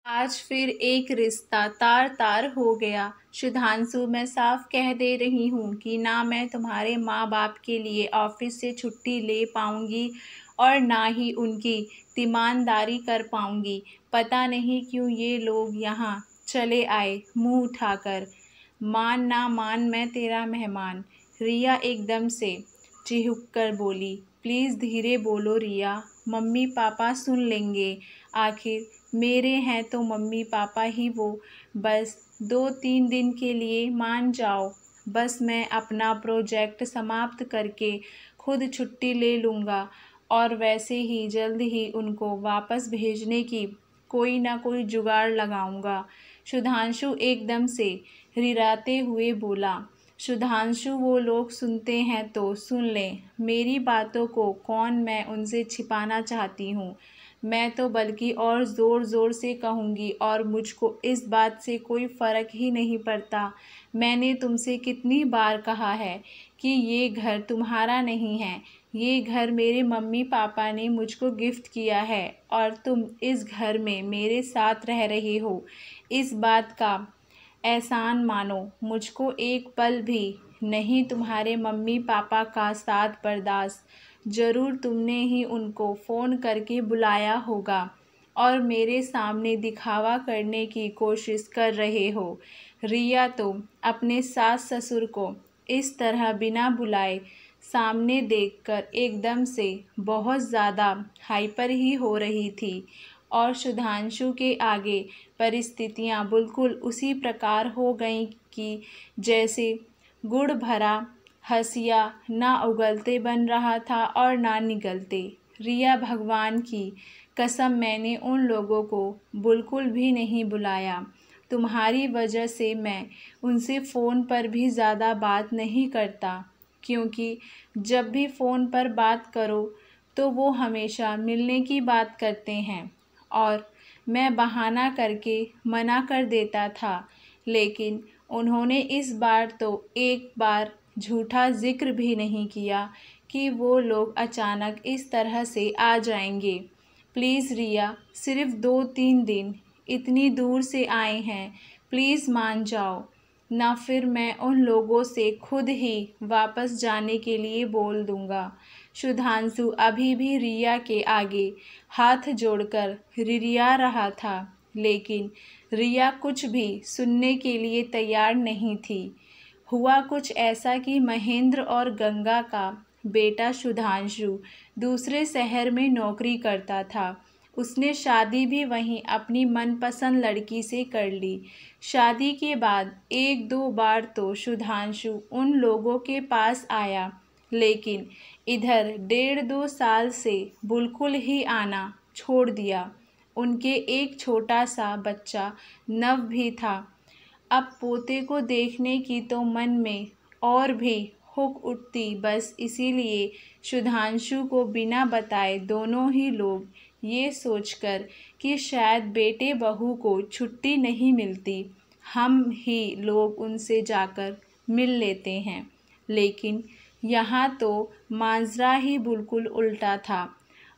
आज फिर एक रिश्ता तार-तार हो गया। सुधांशु, मैं साफ कह दे रही हूँ कि ना मैं तुम्हारे माँ-बाप के लिए ऑफिस से छुट्टी ले पाऊँगी और ना ही उनकी तीमानदारी कर पाऊँगी। पता नहीं क्यों ये लोग यहाँ चले आए मुँह उठाकर। मान ना मान मैं तेरा मेहमान। रिया एकदम से चिढ़कर बोली। प्लीज़ धीरे बोलो रिया, मम्मी-पापा सुन लेंगे। आखिर मेरे हैं तो मम्मी पापा ही वो। बस 2-3 दिन के लिए मान जाओ। बस मैं अपना प्रोजेक्ट समाप्त करके खुद छुट्टी ले लूँगा और वैसे ही जल्द ही उनको वापस भेजने की कोई ना कोई जुगाड़ लगाऊँगा। सुधांशु एकदम से रिराते हुए बोला। सुधांशु, वो लोग सुनते हैं तो सुन लें। मेरी बातों को कौन मैं उनसे छिपाना चाहती हूँ। मैं तो बल्कि और ज़ोर-ज़ोर से कहूँगी और मुझको इस बात से कोई फ़र्क ही नहीं पड़ता। मैंने तुमसे कितनी बार कहा है कि ये घर तुम्हारा नहीं है। ये घर मेरे मम्मी-पापा ने मुझको गिफ्ट किया है और तुम इस घर में मेरे साथ रह रहे हो। इस बात का एहसान मानो। मुझको एक पल भी नहीं तुम्हारे मम्मी-पापा का साथ बर्दाश्त। ज़रूर तुमने ही उनको फ़ोन करके बुलाया होगा और मेरे सामने दिखावा करने की कोशिश कर रहे हो। रिया तो अपने सास-ससुर को इस तरह बिना बुलाए सामने देखकर एकदम से बहुत ज़्यादा हाइपर ही हो रही थी और सुधांशु के आगे परिस्थितियाँ बिल्कुल उसी प्रकार हो गईं कि जैसे गुड़ भरा हंसिया ना उगलते बन रहा था और ना निगलते। रिया, भगवान की कसम मैंने उन लोगों को बिल्कुल भी नहीं बुलाया। तुम्हारी वजह से मैं उनसे फ़ोन पर भी ज़्यादा बात नहीं करता, क्योंकि जब भी फ़ोन पर बात करो तो वो हमेशा मिलने की बात करते हैं और मैं बहाना करके मना कर देता था। लेकिन उन्होंने इस बार तो एक बार झूठा ज़िक्र भी नहीं किया कि वो लोग अचानक इस तरह से आ जाएंगे। प्लीज़ रिया, सिर्फ़ 2-3 दिन इतनी दूर से आए हैं, प्लीज़ मान जाओ, ना फिर मैं उन लोगों से खुद ही वापस जाने के लिए बोल दूँगा। सुधांशु अभी भी रिया के आगे हाथ जोड़कर रिरिया रहा था, लेकिन रिया कुछ भी सुनने के लिए तैयार नहीं थी। हुआ कुछ ऐसा कि महेंद्र और गंगा का बेटा सुधांशु दूसरे शहर में नौकरी करता था। उसने शादी भी वहीं अपनी मनपसंद लड़की से कर ली। शादी के बाद 1-2 बार तो सुधांशु उन लोगों के पास आया, लेकिन इधर 1.5-2 साल से बिल्कुल ही आना छोड़ दिया। उनके एक छोटा सा बच्चा नव भी था। अब पोते को देखने की तो मन में और भी हुक उठती। बस इसीलिए सुधांशु को बिना बताए दोनों ही लोग ये सोचकर कि शायद बेटे बहू को छुट्टी नहीं मिलती, हम ही लोग उनसे जाकर मिल लेते हैं। लेकिन यहाँ तो माजरा ही बिल्कुल उल्टा था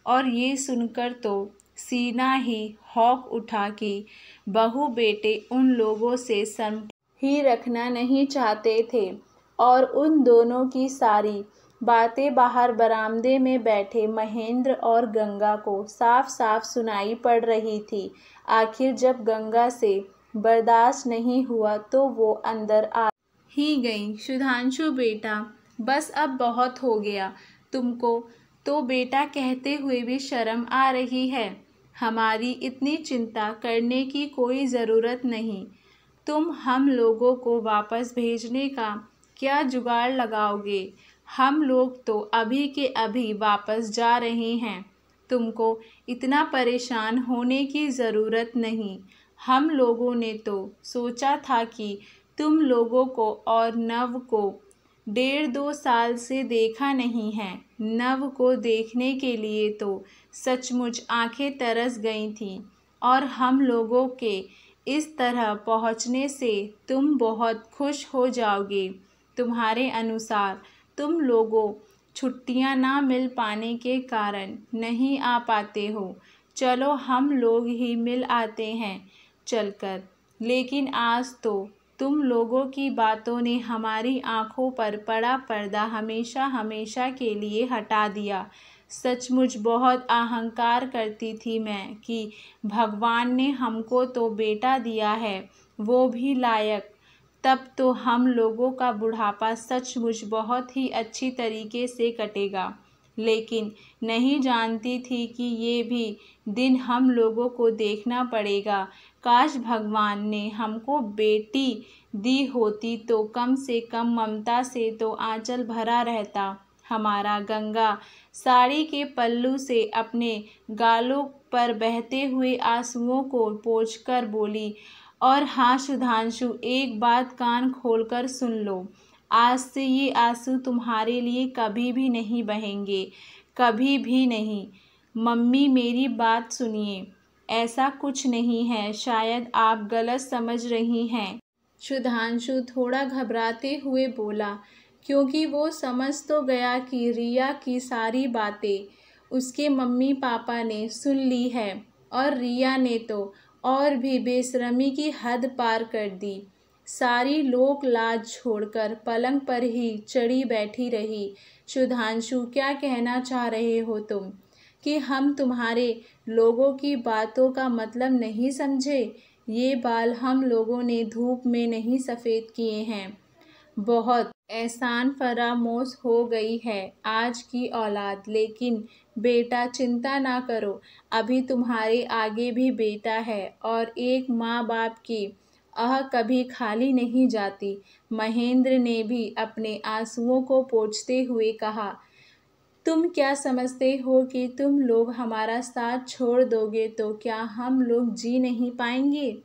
और ये सुनकर तो सीना ही हौक उठा कि बहू बेटे उन लोगों से संपर्क ही रखना नहीं चाहते थे और उन दोनों की सारी बातें बाहर बरामदे में बैठे महेंद्र और गंगा को साफ साफ सुनाई पड़ रही थी। आखिर जब गंगा से बर्दाश्त नहीं हुआ तो वो अंदर आ ही गई। सुधांशु बेटा, बस अब बहुत हो गया। तुमको तो बेटा कहते हुए भी शर्म आ रही है। हमारी इतनी चिंता करने की कोई ज़रूरत नहीं। तुम हम लोगों को वापस भेजने का क्या जुगाड़ लगाओगे? हम लोग तो अभी के अभी वापस जा रहे हैं। तुमको इतना परेशान होने की ज़रूरत नहीं। हम लोगों ने तो सोचा था कि तुम लोगों को और नव को 1.5-2 साल से देखा नहीं है। नव को देखने के लिए तो सचमुच आंखें तरस गई थीं और हम लोगों के इस तरह पहुंचने से तुम बहुत खुश हो जाओगे। तुम्हारे अनुसार तुम लोगों छुट्टियां ना मिल पाने के कारण नहीं आ पाते हो। चलो हम लोग ही मिल आते हैं चलकर। लेकिन आज तो तुम लोगों की बातों ने हमारी आंखों पर पड़ा पर्दा हमेशा हमेशा के लिए हटा दिया। सचमुच बहुत अहंकार करती थी मैं कि भगवान ने हमको तो बेटा दिया है, वो भी लायक। तब तो हम लोगों का बुढ़ापा सचमुच बहुत ही अच्छी तरीके से कटेगा। लेकिन नहीं जानती थी कि ये भी दिन हम लोगों को देखना पड़ेगा। काश भगवान ने हमको बेटी दी होती तो कम से कम ममता से तो आंचल भरा रहता। हमारा गंगा साड़ी के पल्लू से अपने गालों पर बहते हुए आंसुओं को पोंछकर बोली, और हाँ सुधांशु, एक बात कान खोलकर सुन लो। आज से ये आंसू तुम्हारे लिए कभी भी नहीं बहेंगे, कभी भी नहीं। मम्मी मेरी बात सुनिए, ऐसा कुछ नहीं है, शायद आप गलत समझ रही हैं। सुधांशु थोड़ा घबराते हुए बोला, क्योंकि वो समझ तो गया कि रिया की सारी बातें उसके मम्मी पापा ने सुन ली है, और रिया ने तो और भी बेशर्मी की हद पार कर दी। सारी लोक लाज छोड़कर पलंग पर ही चढ़ी बैठी रही। सुधांशु, क्या कहना चाह रहे हो तुम? कि हम तुम्हारे लोगों की बातों का मतलब नहीं समझे? ये बाल हम लोगों ने धूप में नहीं सफ़ेद किए हैं। बहुत एहसान फरामोश हो गई है आज की औलाद। लेकिन बेटा चिंता ना करो, अभी तुम्हारे आगे भी बेटा है, और एक माँ बाप की आह कभी खाली नहीं जाती। महेंद्र ने भी अपने आंसुओं को पोंछते हुए कहा, तुम क्या समझते हो कि तुम लोग हमारा साथ छोड़ दोगे तो क्या हम लोग जी नहीं पाएंगे?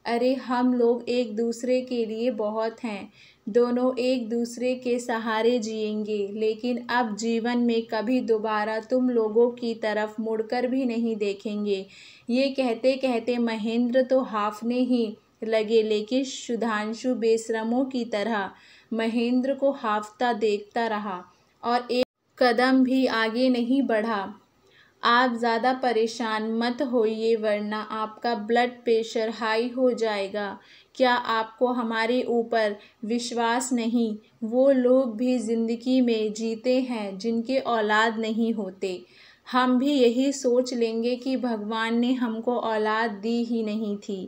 अरे हम लोग एक दूसरे के लिए बहुत हैं, दोनों एक दूसरे के सहारे जिएंगे। लेकिन अब जीवन में कभी दोबारा तुम लोगों की तरफ मुड़कर भी नहीं देखेंगे। ये कहते कहते महेंद्र तो हाफने ही लगे, लेकिन सुधांशु बेशर्मों की तरह महेंद्र को हाफता देखता रहा और एक कदम भी आगे नहीं बढ़ा। आप ज़्यादा परेशान मत होइए, वरना आपका ब्लड प्रेशर हाई हो जाएगा। क्या आपको हमारे ऊपर विश्वास नहीं? वो लोग भी ज़िंदगी में जीते हैं जिनके औलाद नहीं होते। हम भी यही सोच लेंगे कि भगवान ने हमको औलाद दी ही नहीं थी।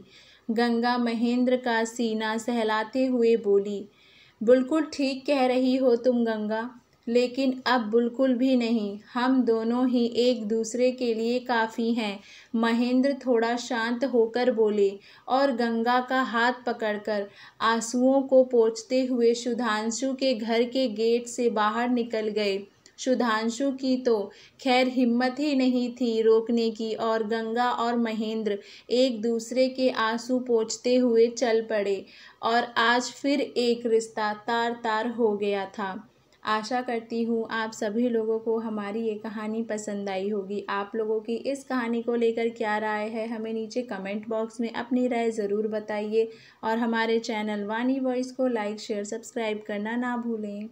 गंगा महेंद्र का सीना सहलाते हुए बोली, बिल्कुल ठीक कह रही हो तुम गंगा, लेकिन अब बिल्कुल भी नहीं। हम दोनों ही एक दूसरे के लिए काफ़ी हैं। महेंद्र थोड़ा शांत होकर बोले और गंगा का हाथ पकड़कर आंसुओं को पोंछते हुए सुधांशु के घर के गेट से बाहर निकल गए। सुधांशु की तो खैर हिम्मत ही नहीं थी रोकने की, और गंगा और महेंद्र एक दूसरे के आंसू पोंछते हुए चल पड़े, और आज फिर एक रिश्ता तार तार हो गया था। आशा करती हूँ आप सभी लोगों को हमारी ये कहानी पसंद आई होगी। आप लोगों की इस कहानी को लेकर क्या राय है, हमें नीचे कमेंट बॉक्स में अपनी राय ज़रूर बताइए, और हमारे चैनल वानी वॉइस को लाइक शेयर सब्सक्राइब करना ना भूलें।